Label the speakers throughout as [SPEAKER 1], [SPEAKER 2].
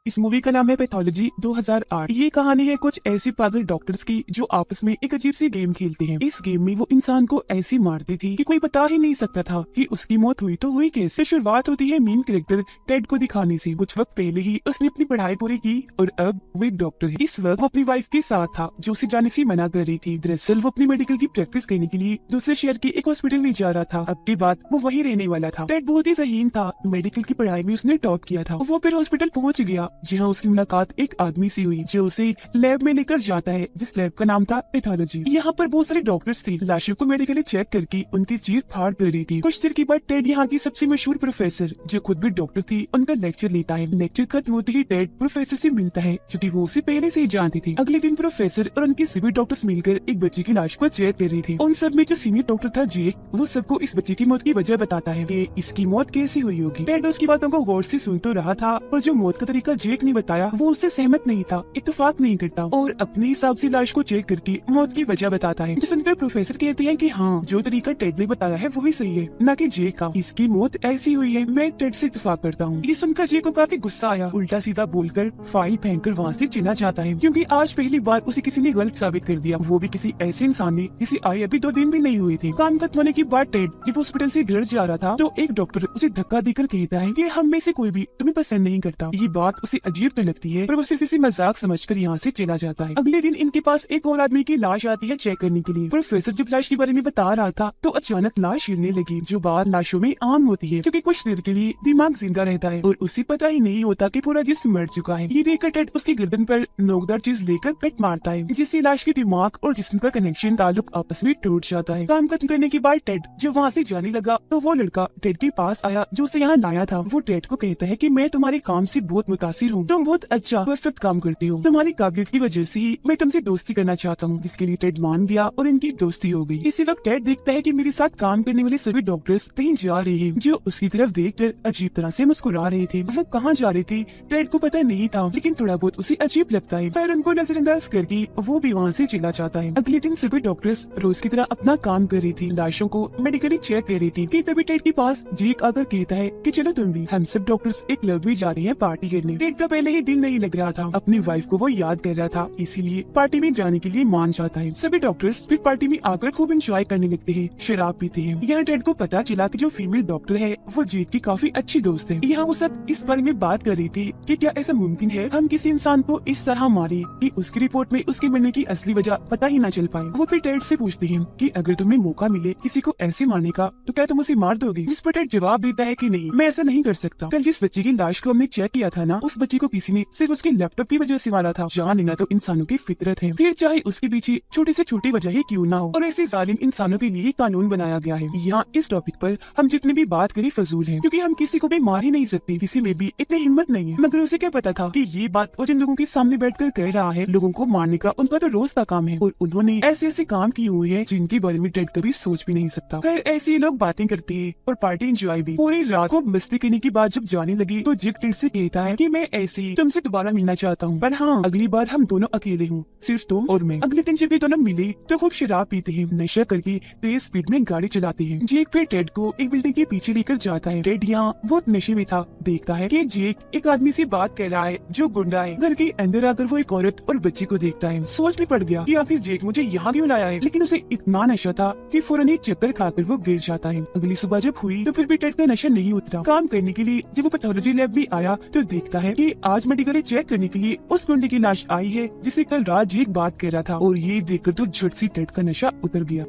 [SPEAKER 1] इस मूवी का नाम है पैथोलॉजी 2008। ये कहानी है कुछ ऐसे पागल डॉक्टर्स की जो आपस में एक अजीब सी गेम खेलते हैं। इस गेम में वो इंसान को ऐसी मारती थी कि कोई बता ही नहीं सकता था कि उसकी मौत हुई तो हुई कैसे। शुरुआत होती है मेन कैरेक्टर टेड को दिखाने से। कुछ वक्त पहले ही उसने अपनी पढ़ाई पूरी की और अब वो एक डॉक्टर है। इस वक्त वो अपनी वाइफ के साथ था जो उसे जाने से मना कर रही थी। दरअसल वो अपनी मेडिकल की प्रैक्टिस करने के लिए दूसरे शहर के एक हॉस्पिटल में जा रहा था। अब के बाद वो वही रहने वाला था। टेड बहुत ही ज़हीन था। मेडिकल की पढ़ाई में उसने टॉप किया था। वो फिर हॉस्पिटल पहुंच गया जहाँ उसकी मुलाकात एक आदमी से हुई जो उसे लैब में लेकर जाता है जिस लैब का नाम था पैथोलॉजी। यहाँ पर बहुत सारे डॉक्टर्स थे। लाशों को मेडिकली चेक करके उनकी चीर फाड़ कर रही थी। कुछ देर के बाद टेड यहाँ की सबसे मशहूर प्रोफेसर जो खुद भी डॉक्टर थी उनका लेक्चर लेता है। लेक्चर खत्म होते ही टेड प्रोफेसर से मिलता है क्योंकि वो उसे पहले से ही जानती थी। अगले दिन प्रोफेसर और उनके सभी डॉक्टर्स मिलकर एक बच्चे की लाश को चेक कर रही थी। उन सब में जो सीनियर डॉक्टर था जेक, वो सबको इस बच्चे की मौत की वजह बताता है कि इसकी मौत कैसी हुई होगी। टेड उसकी बातों को गौर से सुन तो रहा था और जो मौत का तरीका जेक ने बताया वो उससे सहमत नहीं था, इत्तेफाक नहीं करता और अपने हिसाब से लाश को चेक करके मौत की वजह बताता है। जिस सुनकर प्रोफेसर कहते हैं कि हाँ, जो तरीका टेड ने बताया है वही सही है, न कि जेक का। इसकी मौत ऐसी हुई है, मैं टेड से इत्तेफाक करता हूँ। ये सुनकर जेक को काफी गुस्सा आया। उल्टा सीधा बोलकर फाइल फेंककर वहाँ से चला जाता है क्योंकि आज पहली बार उसे किसी ने गलत साबित कर दिया, वो भी किसी ऐसे इंसान ने जिसे आए अभी 2 दिन भी नहीं हुए थे। काम खत्म होने के बाद टेड जब हॉस्पिटल से घर जा रहा था तो एक डॉक्टर उसे धक्का देकर कहता है कि हम में से कोई भी तुम्हें पसंद नहीं करता। ये बात उसे अजीब तो लगती है पर वो सिर्फ इसे मजाक समझकर यहाँ से चला जाता है। अगले दिन इनके पास एक और आदमी की लाश आती है चेक करने के लिए। प्रोफेसर जब लाश के बारे में बता रहा था तो अचानक लाश हिलने लगी, जो बात लाशों में आम होती है क्योंकि कुछ देर के लिए दिमाग जिंदा रहता है और उसे पता ही नहीं होता कि पूरा जिस्म मर चुका है। ये देखकर टेड उसकी गर्दन पर नोकदार चीज लेकर पेट मारता है जिससे लाश के दिमाग और जिस्म का कनेक्शन ताल्लुक आपस में टूट जाता है। काम खत्म करने के बाद टेड जब वहाँ से जाने लगा तो वो लड़का टेड के पास आया जो उसे यहाँ लाया था। वो टेड को कहता है कि मैं तुम्हारे काम से बहुत मुतासिर हूँ, तुम बहुत अच्छा परफेक्ट काम करती हो, तुम्हारी काबिलियत की वजह से ही मैं तुमसे दोस्ती करना चाहता हूँ। जिसके लिए टेड मान गया और इनकी दोस्ती हो गई। इसी वक्त टेड देखता है कि मेरे साथ काम करने वाले सभी डॉक्टर्स कहीं जा रहे हैं जो उसकी तरफ देखकर अजीब तरह से मुस्कुरा रहे थे। वो कहाँ जा रहे थे टेड को पता नहीं था, लेकिन थोड़ा बहुत उसे अजीब लगता है। फिर उनको नजरअंदाज करके वो भी वहाँ से चला जाता है। अगले दिन सभी डॉक्टर्स रोज की तरह अपना काम कर रही थी, लाशों को मेडिकली चेक कर रही थी कि तभी टेड के पास जेक आकर कहता है कि चलो तुम भी, हम सब डॉक्टर्स एक क्लब में जा रहे हैं पार्टी करने। टेड का पहले ही दिल नहीं लग रहा था, अपनी वाइफ को वो याद कर रहा था, इसीलिए पार्टी में जाने के लिए मान जाता है। सभी डॉक्टर्स फिर पार्टी में आकर खूब एंजॉय करने लगते हैं, शराब पीते हैं। यहाँ टेड को पता चला कि जो फीमेल डॉक्टर है वो जेक की काफी अच्छी दोस्त है। यहाँ वो सब इस बारे में बात कर रही थी कि क्या ऐसा मुमकिन है हम किसी इंसान को इस तरह मारे कि उसकी रिपोर्ट में उसके मरने की असली वजह पता ही ना चल पाए। वो फिर टेड से पूछती है कि अगर तुम्हें मौका मिले किसी को ऐसे मारने का तो क्या तुम उसे मार दोगे? जिस पर टेड जवाब देता है कि नहीं, मैं ऐसा नहीं कर सकता। कल जिस बच्चे की लाश को हमने चेक किया था ना, उस बच्चे को किसी ने सिर्फ उसके लैपटॉप की वजह से मारा था। जान लेना तो इंसानों की फितरत है, फिर चाहे उसके पीछे छोटी से छोटी वजह ही क्यों ना हो, और ऐसे जालिम इंसानों के लिए कानून बनाया गया है। यहाँ इस टॉपिक पर हम जितनी भी बात करें फजूल है क्योंकि हम किसी को भी मार ही नहीं सकते, किसी में भी इतनी हिम्मत नहीं है। मगर उसे क्या पता था कि ये बात वो जिन लोगों के सामने बैठकर कह रहा है, लोगों को मारने का उनका तो रोज का काम है और उन्होंने ऐसे ऐसे काम किए हुए हैं जिनके बारे में टेड कभी सोच भी नहीं सकता। फिर ऐसे ही लोग बातें करते हैं और पार्टी एंजॉय भी। पूरी रात को मस्ती करने के बाद जब जाने लगी तो जेक टेड से कहता है कि मैं ऐसे ही तुमसे दोबारा मिलना चाहता हूँ, पर हाँ, अगली बार हम दोनों अकेले हूँ, सिर्फ तुम और मैं। अगले दिन जब ये दोनों मिले तो खूब शराब पीते हैं, नशा करके तेज स्पीड में गाड़ी चलाते हैं। जेक फिर टेड को एक बिल्डिंग के पीछे लेकर जाता है। टेड यहाँ बहुत नशे में था, देखता है कि जेक एक आदमी से बात कर रहा है जो गुंडा है। घर के अंदर आकर वो एक औरत और बच्चे को देखता है। सोच में पड़ गया कि आखिर जेक मुझे यहाँ क्यों लाया है, लेकिन उसे इतना नशा था कि फौरन एक चक्कर खाकर वो गिर जाता है। अगली सुबह जब हुई तो फिर भी टेड का नशा नहीं उतरा। काम करने के लिए जब वो पैथोलॉजी लैब में आया तो देखता है कि आज मेडिकल चेक करने के लिए उस गुंडे की लाश आई है जिसे कल रात जेक बात कर रहा था, और ये देखकर तो झट से टेड का नशा उतर गया।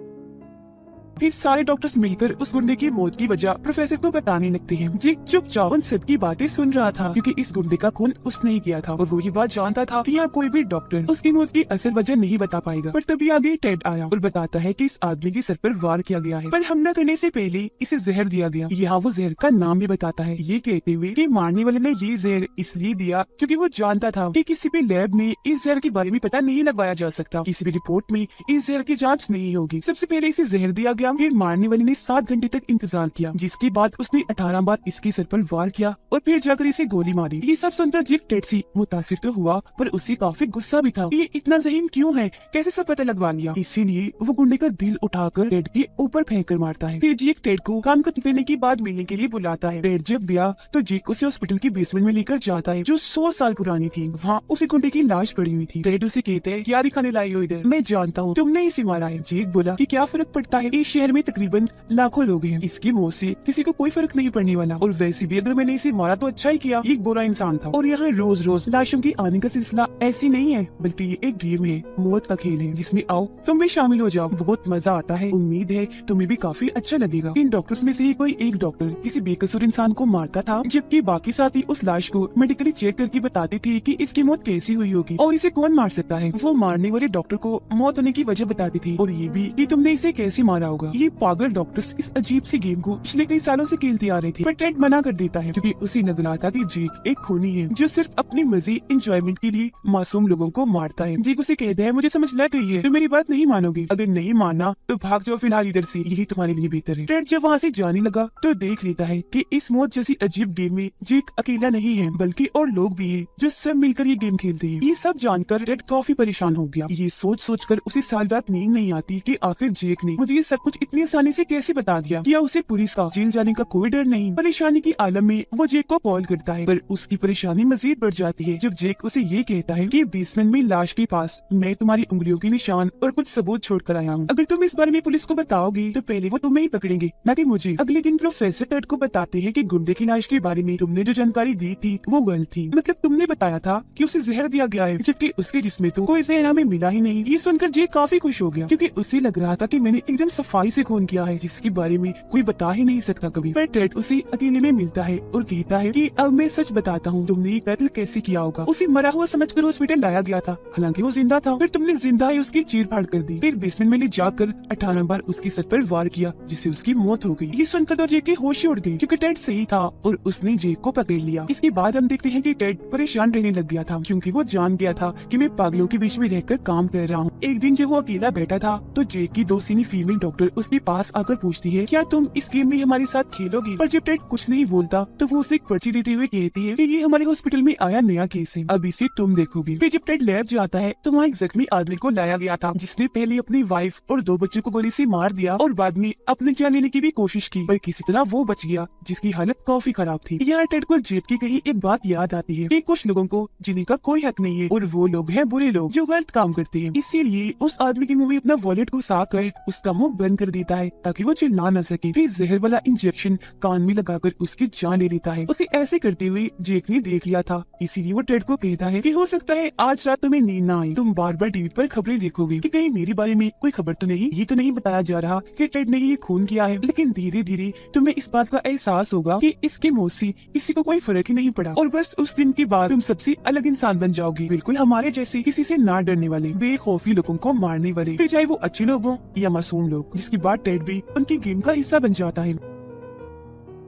[SPEAKER 1] फिर सारे डॉक्टर्स मिलकर उस गुंडे की मौत की वजह प्रोफेसर को बताने लगते हैं। जेक चुपचाप उन सबकी बातें सुन रहा था क्योंकि इस गुंडे का खून उसने ही किया था और वो ये बात जानता था कि यहाँ कोई भी डॉक्टर उसकी मौत की असल वजह नहीं बता पाएगा। पर तभी आगे टेड आया और बताता है कि इस आदमी के सर पर वार किया गया है, पर हमला करने से पहले इसे जहर दिया गया। यहाँ वो जहर का नाम भी बताता है, ये कहते हुए कि मारने वाले ने ये जहर इसलिए दिया क्योंकि वो जानता था कि किसी भी लैब में इस जहर के बारे में पता नहीं लगवाया जा सकता, किसी भी रिपोर्ट में इस जहर की जाँच नहीं होगी। सबसे पहले इसे जहर दिया गया दिया। फिर मारने वाले ने 7 घंटे तक इंतजार किया, जिसके बाद उसने 18 बार इसके सर पर वार किया और फिर जाकर इसे गोली मारी। ये सब सुनकर जेक टेड से मुतासिर तो हुआ, पर उसे काफी गुस्सा भी था। ये इतना ज़हीन क्यों है, कैसे सब पता लगवा लिया। इसीलिए वो गुंडे का दिल उठाकर टेड के ऊपर फेंक कर मारता है। फिर जेक टेड को काम खत्म करने के बाद मिलने के लिए बुलाता है। टेड जब गया तो जेक उसे हॉस्पिटल की बेसमेंट में लेकर जाता है, जो 100 साल पुरानी थी। वहाँ उसी गुंडे की लाश पड़ी हुई थी। टेड उसे कहते हैं, क्या दिखाने लाई हो इधर, मैं जानता हूँ तुमने इसे मारा है। जेक बोला कि क्या फर्क पड़ता है, इस शहर में तकरीबन लाखों लोग हैं, इसकी मौत से किसी को कोई फर्क नहीं पड़ने वाला, और वैसे भी अगर मैंने इसे मारा तो अच्छा ही किया, एक बुरा इंसान था। और यहाँ रोज रोज लाशों की आने का सिलसिला ऐसी नहीं है, बल्कि ये एक गेम है, मौत का खेल है, जिसमें आओ तुम भी शामिल हो जाओ, बहुत मजा आता है। उम्मीद है तुम्हें भी काफी अच्छा लगेगा। इन डॉक्टर्स में से ही कोई एक डॉक्टर किसी बेकसूर इंसान को मारता था, जबकि बाकी साथी उस लाश को मेडिकली चेक करके बताते थे कि इसकी मौत कैसी हुई होगी और इसे कौन मार सकता है। वो मारने वाले डॉक्टर को मौत होने की वजह बताती थी, और ये भी कि तुमने इसे कैसे मारा होगा। ये पागल डॉक्टर्स इस अजीब सी गेम को पिछले कई सालों से खेलते आ रहे थे, पर टेड मना कर देता है, क्योंकि उसे लग रहा था कि जेक एक खूनी है जो सिर्फ अपनी मजे एंजॉयमेंट के लिए मासूम लोगों को मारता है। जेक उसे कहता है, मुझे समझ लग गई है, तो मेरी बात नहीं मानोगे, अगर नहीं मानना तो भाग जाओ फिलहाल इधर से, यही तुम्हारे लिए बेहतर है। टेड जब वहाँ से जाने लगा तो देख लेता है कि इस मौत जैसी अजीब गेम में जेक अकेला नहीं है, बल्कि और लोग भी हैं जो सब मिलकर ये गेम खेलते हैं। ये सब जानकर टेड काफी परेशान हो गया। ये सोच सोच कर उसे सारी रात नींद नहीं आती कि आखिर जेक ने मुझे ये सब कुछ इतनी आसानी से कैसे बता दिया। क्या उसे पुलिस का जेल जाने का कोई डर नहीं। परेशानी की आलम में वो जेक को कॉल करता है, पर उसकी परेशानी मजीद बढ़ जाती है जब जेक उसे ये कहता है कि बेसमेंट में लाश के पास मैं तुम्हारी उंगलियों के निशान और कुछ सबूत छोड़ कर आया हूँ। अगर तुम इस बारे में पुलिस को बताओगे तो पहले वो तुम्हें ही पकड़ेंगे, न कि मुझे। अगले दिन प्रोफेसर टेड को बताते हैं कि गुंडे की लाश के बारे में तुमने जो जानकारी दी थी वो गलत थी। मतलब तुमने बताया था कि उसे जहर दिया गया है, जबकि उसके जिस्म तो कोई जहर हमें मिला ही नहीं। ये सुनकर जेक काफी खुश हो गया, क्योंकि उसे लग रहा था कि मैंने एकदम सफाई से खून किया है, जिसके बारे में कोई बता ही नहीं सकता कभी। पर टेड उसे अकेले में मिलता है और कहता है कि अब मैं सच बताता हूँ, तुमने ये कत्ल कैसे किया होगा। उसे मरा हुआ समझकर हॉस्पिटल लाया गया था, हालांकि वो जिंदा था। फिर तुमने जिंदा ही उसकी चीर फाड़ कर दी, फिर बेसमेंट में ले जाकर 18 बार उसके सर पर वार किया, जिससे उसकी मौत हो गई। ये सुनकर तो जेक के होश ही उड़ गए, क्योंकि टेड सही था और उसने जेक को पकड़ लिया। इसके बाद हम देखते हैं कि टेड परेशान रहने लग गया था, क्योंकि वो जान गया था कि मैं पागलों के बीच में रहकर काम कर रहा हूँ। एक दिन जब वो अकेला बैठा था तो जेक की दो सीनियर फीमेल डॉक्टर उसके पास आकर पूछती है, क्या तुम इस गेम में हमारे साथ खेलोगी। पर जब टेड कुछ नहीं बोलता तो वो उसे एक पर्ची देते हुए कहती है कि ये हमारे हॉस्पिटल में आया नया केस है, अब इसे तुम देखोगे। फिर जब टेड लैब जाता है तो वहाँ एक जख्मी आदमी को लाया गया था, जिसने पहले अपनी वाइफ और 2 बच्चों को गोली से मार दिया और बाद में अपनी जान लेने की भी कोशिश की, पर किसी तरह वो बच गया, जिसकी हालत काफी खराब थी। यहाँ टेड को जेक की कही एक बात याद आती है कि कुछ लोगों को जीने का कोई हक नहीं है, और वो लोग हैं बुरे लोग जो गलत काम करते हैं। इसीलिए उस आदमी के मुंह में अपना वॉलेट घुसा कर उसका मुंह बंद कर देता है, ताकि वो चिल्ला न सके। फिर जहर वाला इंजेक्शन कान में लगाकर उसकी जान ले लेता है। उसे ऐसे करते हुए जेक ने देख लिया था, इसीलिए वो टेड को कहता है कि हो सकता है आज रात तुम्हें नींद ना आए, तुम बार बार टीवी पर खबरें देखोगे कि कहीं मेरे बारे में कोई खबर तो नहीं। ये तो नहीं बताया जा रहा कि टेड ने ये खून किया है, लेकिन धीरे धीरे तुम्हें इस बात का एहसास होगा कि इसके मौत से किसी को कोई फर्क ही नहीं पड़ा, और बस उस दिन के बाद तुम सबसे अलग इंसान बन जाओगे, बिल्कुल हमारे जैसे, किसी से ना डरने वाले, बेखौफी लोगों को मारने वाले, फिर चाहे वो अच्छे लोग हों या मासूम लोग। जिसके बाद टेड भी उनकी गेम का हिस्सा बन जाता है।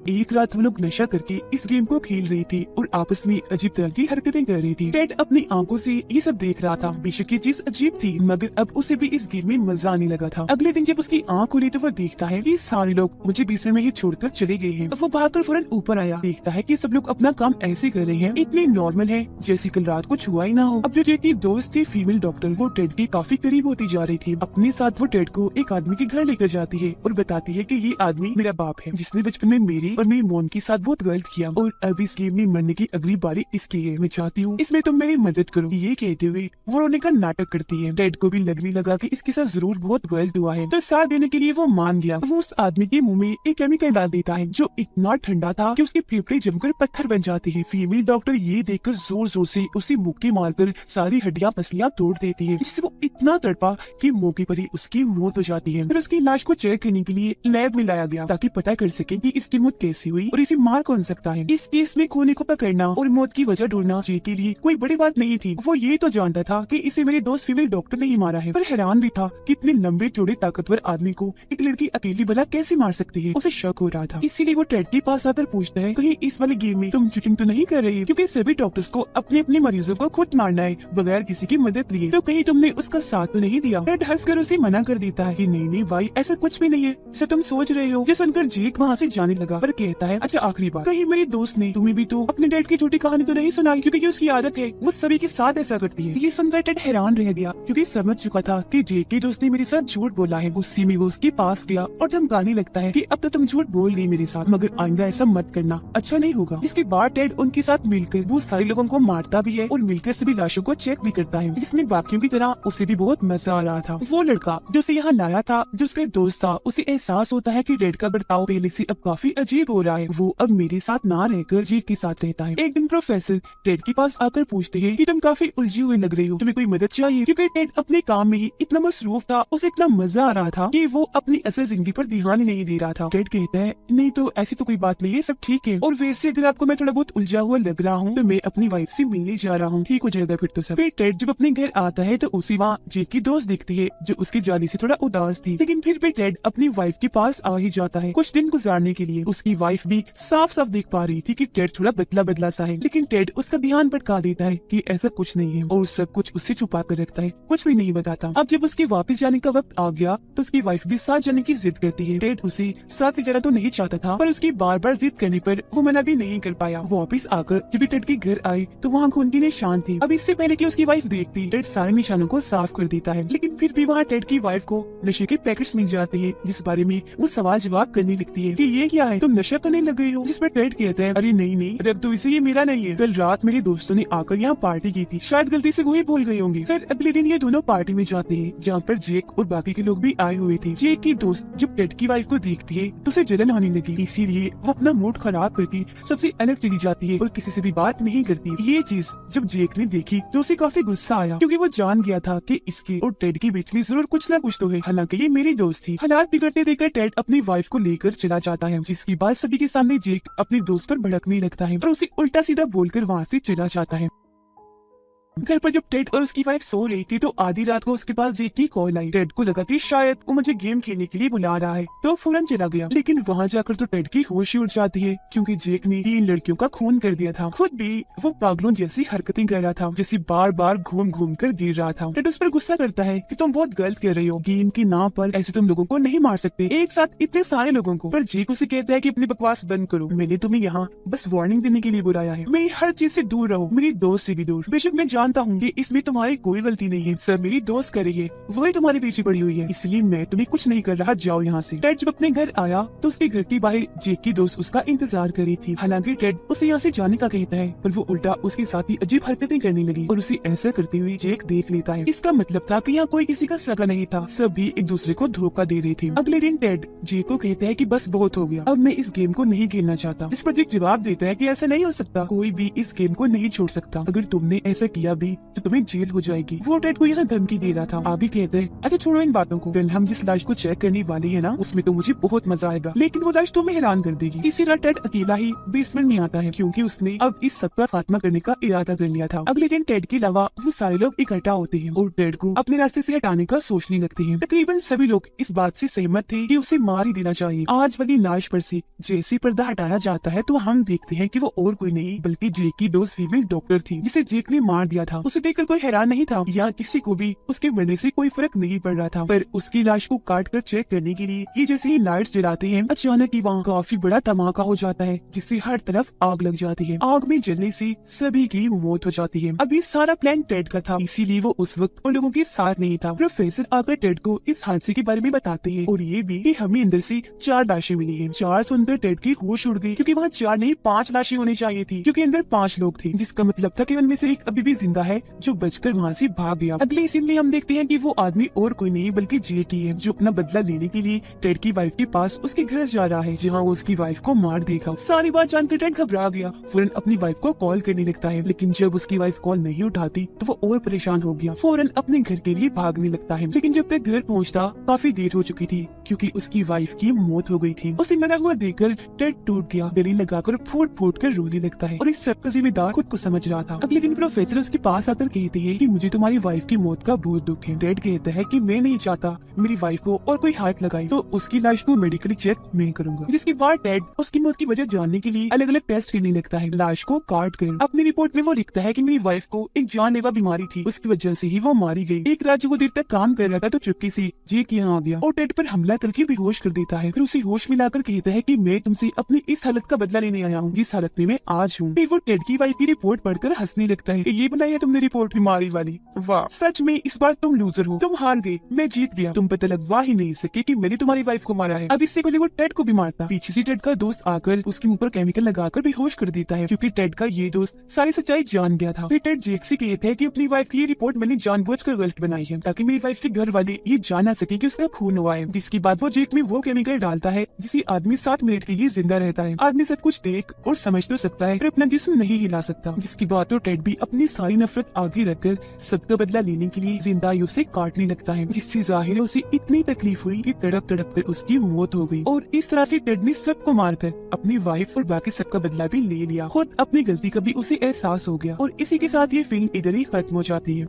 [SPEAKER 1] एक रात वो लोग नशा करके इस गेम को खेल रही थी और आपस में अजीब तरह की हरकतें कर रही थी। टेड अपनी आंखों से ये सब देख रहा था। बेशक ये चीज अजीब थी, मगर अब उसे भी इस गेम में मजा आने लगा था। अगले दिन जब उसकी आंख खुली तो वो देखता है कि सारे लोग मुझे बेसमेंट में ही छोड़कर चले गए हैं। अब वो भागकर फौरन ऊपर आया, देखता है कि सब लोग अपना काम ऐसे कर रहे हैं, इतनी नॉर्मल है जैसे कल रात कुछ हुआ ही ना हो। अब जो जेक की दोस्त थी फीमेल डॉक्टर, वो टेड के काफी करीब होती जा रही थी। अपने साथ वो टेड को एक आदमी के घर लेकर जाती है और बताती है कि ये आदमी मेरा बाप है, जिसने बचपन में मेरी और मेरी मोम के साथ बहुत गलत किया, और अब इस गेम में मरने की अगली बारी इसकी है। मैं चाहती हूँ इसमें तुम मेरी मदद करो। ये कहते हुए वो रोने का नाटक करती है। टेड को भी लगने लगा कि इसके साथ जरूर बहुत गलत हुआ है, तो साथ देने के लिए वो मान गया। वो उस आदमी के मुंह में एक केमिकल डाल देता है जो इतना ठंडा था कि उसके फेफड़े जमकर पत्थर बन जाते हैं। फीमेल डॉक्टर ये देखकर जोर जोर से उसे मुक्के मारकर सारी हड्डियां पसलियां तोड़ देती है, जिससे वो इतना तड़पा कि मौके पर ही उसकी मौत हो जाती है। फिर उसकी लाश को चेक करने के लिए लैब में लाया गया, ताकि पता कर सके कि इसकी मौत कैसी हुई और इसे मार कौन सकता है। इस केस में खूनी को पकड़ना और मौत की वजह ढूंढना जे के लिए कोई बड़ी बात नहीं थी। वो ये तो जानता था कि इसे मेरे दोस्त फीमेल डॉक्टर ने ही मारा है, पर हैरान भी था कि इतने लंबे चौड़े ताकतवर आदमी को एक लड़की अकेली भला कैसे मार सकती है। उसे शक हो रहा था, इसीलिए वो टेड के पास आकर पूछता है, कहीं इस वाले गेम में तुम चीटिंग तो नहीं कर रही, क्योंकि सभी डॉक्टर्स को अपने अपने मरीजों को खुद मारना है बगैर किसी की मदद लिए, तो कहीं तुमने उसका साथ तो नहीं दिया। टेड हंसकर उसे मना कर देता है कि नहीं नहीं भाई, ऐसा कुछ भी नहीं है जैसे तुम सोच रहे हो। ये सुनकर जेक वहाँ से जाने लगा, पर कहता है, अच्छा आखिरी बात, कहीं मेरे दोस्त ने तुम्हें भी तो अपने डैड की झूठी कहानी तो नहीं सुनाई, क्योंकि ये उसकी आदत है, वो सभी के साथ ऐसा करती है। ये सुनकर टेड हैरान रह गया, क्योंकि समझ चुका था कि जेक के दोस्त ने मेरे साथ झूठ बोला है। गुस्से में वो उसके पास गया और धमकाने लगता है कि अब तो तुम झूठ बोल गई मेरे साथ, मगर आइंदा ऐसा मत करना, अच्छा नहीं होगा। इसके बाद टेड उनके साथ मिलकर वो सारे लोगों को मारता भी है और मिलकर सभी लाशों को चेक भी करता है, जिसमें बाकियों की तरह उसे भी बहुत मजा आ रहा था। वो लड़का जो उसे यहाँ लाया था, जो उसका दोस्त था, उसे एहसास होता है कि टेड का बर्ताव पहले से अब काफी अजीब हो रहा है। वो अब मेरे साथ ना रहकर जेक के साथ रहता है। एक दिन प्रोफेसर टेड के पास आकर पूछते हैं कि तुम काफी उलझी हुई लग रही हो, तुम्हें कोई मदद चाहिए, क्योंकि टेड अपने काम में ही इतना मसरूफ था, उसे इतना मजा आ रहा था कि वो अपनी असल जिंदगी पर ध्यान ही नहीं दे रहा था। टेड कहता है, नहीं तो ऐसी तो कोई बात नहीं है, सब ठीक है, और वैसे अगर आपको मैं थोड़ा बहुत उलझा हुआ लग रहा हूँ तो मैं अपनी वाइफ से मिलने जा रहा हूँ, ठीक हो जाएगा फिर तो सब। फिर टेड जब अपने घर आता है तो उसी वहाँ जेक की दोस्त दिखती है, जो उसकी जाने से थोड़ा उदास थी, लेकिन फिर भी टेड अपनी वाइफ के पास आ ही जाता है कुछ दिन गुजारने के लिए। उसकी वाइफ भी साफ साफ देख पा रही थी कि टेड थोड़ा बदला बदला सा है, लेकिन टेड उसका ध्यान भटका देता है कि ऐसा कुछ नहीं है और सब कुछ उससे छुपा कर रखता है, कुछ भी नहीं बताता। अब जब उसके वापस जाने का वक्त आ गया तो उसकी वाइफ भी साथ जाने की जिद करती है। टेड उसे साथ ले जाना तो नहीं चाहता था, पर उसकी बार बार जिद करने पर वो मना भी नहीं कर पाया। वापस आकर जब टेड के घर आए तो वहाँ खून के निशान थे। अब इससे पहले कि उसकी वाइफ देखती, टेड सारे निशानों को साफ कर देता है, लेकिन फिर भी वहाँ टेड की वाइफ को नशे के पैकेट्स मिल जाते हैं, जिस बारे में वो सवाल जवाब करने लगती है कि ये क्या है, तुम नशा करने लग गई हो। जिस पर टेड कहता है, अरे नहीं नहीं रख दो इसे, ये मेरा नहीं है, कल रात मेरे दोस्तों ने आकर यहाँ पार्टी की थी, शायद गलती से वही भूल गए होंगे। फिर अगले दिन ये दोनों पार्टी में जाते हैं, जहाँ पर जेक और बाकी के लोग भी आए हुए थे। जेक की दोस्त जब टेड की वाइफ को देखती है तो उसे जलन होने लगी, इसीलिए वो अपना मूड खराब करती सबसे अलग चली जाती है और किसी से भी बात नहीं करती। ये चीज जब जेक ने देखी तो उसे काफी गुस्सा आया, क्योंकि वो जान गया था कि इसके और टेड के बीच में जरूर कुछ ना कुछ तो है। हालांकि ये मेरी दोस्त थी। हालात बिगड़ते देखकर टेड अपनी वाइफ को लेकर चला जाता है, जिसकी बात सभी के सामने जेक अपनी दोस्त पर भड़कने लगता है और उसे उल्टा सीधा बोलकर वहाँ से चला जाता है। घर पर जब टेड और उसकी वाइफ सो रही थी तो आधी रात को उसके पास जेक की कॉल आई। टेड को लगा कि शायद वो मुझे गेम खेलने के लिए बुला रहा है, तो फौरन चला गया, लेकिन वहाँ जाकर तो टेड की होश ही उड़ जाती है, क्योंकि जेक ने 3 लड़कियों का खून कर दिया था। खुद भी वो पागलों जैसी हरकतें कर रहा था, जैसे बार बार घूम घूम कर गिर रहा था। टेड उस पर गुस्सा करता है कि तुम बहुत गलत कर रही हो, गेम के नाम पर ऐसे तुम लोगों को नहीं मार सकते, एक साथ इतने सारे लोगों को। पर जेक उसे कहता है कि अपनी बकवास बंद करो, मैंने तुम्हें यहाँ बस वार्निंग देने के लिए बुलाया है, मैं हर चीज से दूर रहो, मेरी दोस्त से भी दूर। बेशक मैं जानता हूँ कि इसमें तुम्हारी कोई गलती नहीं है, सब मेरी दोस्त कर रही है, वही तुम्हारे पीछे पड़ी हुई है, इसलिए मैं तुम्हें कुछ नहीं कर रहा, जाओ यहाँ से। टेड जब अपने घर आया तो उसके घर के बाहर जेक की दोस्त उसका इंतजार कर रही थी। हालांकि टेड उसे यहाँ से जाने का कहता है, पर वो उल्टा उसके साथ ही अजीब हरकतें करने लगी और उसे ऐसा करते हुए जेक देख लेता है। इसका मतलब था कि यहाँ कोई किसी का सगा नहीं था, सब भी एक दूसरे को धोखा दे रहे थे। अगले दिन टेड जेक को कहता है कि बस बहुत हो गया, अब मैं इस गेम को नहीं खेलना चाहता। इस पर जेक जवाब देता है कि ऐसा नहीं हो सकता, कोई भी इस गेम को नहीं छोड़ सकता, अगर तुमने ऐसा किया भी तो तुम्हें जेल हो जाएगी। वो टेड को यहाँ धमकी दे रहा था। आप भी कहते हैं, अच्छा छोड़ो इन बातों को, कल हम जिस लाश को चेक करने वाले हैं ना, उसमें तो मुझे बहुत मजा आएगा, लेकिन वो लाश तुम्हें हैरान कर देगी। इसी रात टेड अकेला ही बेसमेंट में आता है, क्योंकि उसने अब इस सब का खात्मा करने का इरादा कर लिया था। अगले दिन टेड के अलावा वो सारे लोग इकट्ठा होते हैं और टेड को अपने रास्ते से हटाने का सोचने लगते हैं। तकरीबन सभी लोग इस बात से सहमत थे कि उसे मार ही देना चाहिए। आज वाली लाश पर से जैसे पर्दा हटाया जाता है तो हम देखते हैं कि वो और कोई नहीं बल्कि जेक की दोस्त फीमेल डॉक्टर थी, जिसे जेक ने मार दिया था। उसे देखकर कोई हैरान नहीं था या किसी को भी उसके मरने से कोई फर्क नहीं पड़ रहा था, पर उसकी लाश को काट कर चेक करने के लिए ये जैसे ही लाइट्स जलाते हैं, अचानक ही वहाँ काफी बड़ा धमाका हो जाता है, जिससे हर तरफ आग लग जाती है। आग में जलने से सभी की मौत हो जाती है। अब ये सारा प्लान टेड का था, इसीलिए वो उस वक्त उन लोगों के साथ नहीं था। प्रोफेसर आकर टेड को इस हादसे के बारे में बताते हैं और ये भी कि हमें अंदर से 4 लाशें मिली है। 4 सुनकर टेड की होश उड़ गई, क्योंकि वहाँ 4 नहीं 5 लाशें होनी चाहिए थी, क्योंकि अंदर 5 लोग थे, जिसका मतलब था कि उनमें से एक अभी भी जिंदा है जो बचकर वहाँ से भाग गया। अगले सीन में हम देखते हैं कि वो आदमी और कोई नहीं बल्कि जेक ही है, जो अपना बदला लेने के लिए टेड की वाइफ के पास उसके घर जा रहा है, जहाँ वो उसकी वाइफ को मार देगा। सारी बात जानकर टेड घबरा गया, फौरन अपनी वाइफ को कॉल करने लगता है, लेकिन जब उसकी वाइफ कॉल नहीं उठाती तो वो और परेशान हो गया, फौरन अपने घर के लिए भागने लगता है। लेकिन जब तक घर पहुँचता काफी देर हो चुकी थी, क्योंकि उसकी वाइफ की मौत हो गई थी। उसे मरा हुआ देखकर टेड टूट गया, गले लगाकर फूट फूट कर रोने लगता है और इस सब का जिम्मेदार खुद को समझ रहा था। अगले दिन प्रोफेसर उसके पास आकर कहते हैं कि मुझे तुम्हारी वाइफ की मौत का बहुत दुख है। टेड कहता है कि मैं नहीं चाहता मेरी वाइफ को और कोई हाथ लगाए, तो उसकी लाश को मेडिकली चेक मैं करूंगा। जिसके बाद टेड उसकी मौत की वजह जानने के लिए अलग अलग टेस्ट करने लगता है। लाश को काट कर अपनी रिपोर्ट में वो लिखता है कि मेरी वाइफ को एक जानलेवा बीमारी थी, उसकी वजह से ही वो मारी गई। एक रात जो वो देर तक काम कर रहा था तो चुपके से जेक यहाँ आ गया और टेड पर हमला करके बेहोश कर देता है। फिर उसे होश मिलाकर कहता है कि मैं तुमसे अपनी इस हालत का बदला लेने आया हूँ जिस हालत में मैं आज हूँ। फिर वो टेड की वाइफ की रिपोर्ट पढ़कर हंसने लगता है कि ये बनाई है तुमने रिपोर्ट बीमारी वाली, वाह सच में इस बार तुम लूजर हो, तुम हार गए, मैं जीत गया, तुम पता लगवा ही नहीं सके कि मैंने तुम्हारी वाइफ को मारा है। अब इससे पहले वो टेड को भी मारता, पीछे से टेड का दोस्त आकर उसके मुंह पर केमिकल लगाकर बेहोश कर देता है, क्योंकि टेड का ये दोस्त सारी सच्चाई जान गया था। फिर टेड जेक से कहता है कि अपनी वाइफ की ये रिपोर्ट मैंने जानबूझकर गलत बनाई है ताकि मेरी वाइफ के घर वाले ये जान सके कि उसका खून हुआ है। जिसके बाद वो जेक में वो केमिकल डालता है जिसे आदमी 7 मिनट के लिए जिंदा रहता है। आदमी सब कुछ देख और समझ तो सकता है पर अपना जिस्म नहीं हिला सकता। जिसके बाद तो टेड भी अपनी सारी नफरत आगे रखकर सबका बदला लेने के लिए जिंदाइयों से काटने लगता है, जिससे जाहिर है उसे इतनी तकलीफ हुई कि तड़प तड़प कर उसकी मौत हो गई। और इस तरह से टेड ने सबको मारकर अपनी वाइफ और बाकी सबका बदला भी ले लिया। खुद अपनी गलती का भी उसे एहसास हो गया और इसी के साथ ये फिल्म इधर ही खत्म हो जाती है।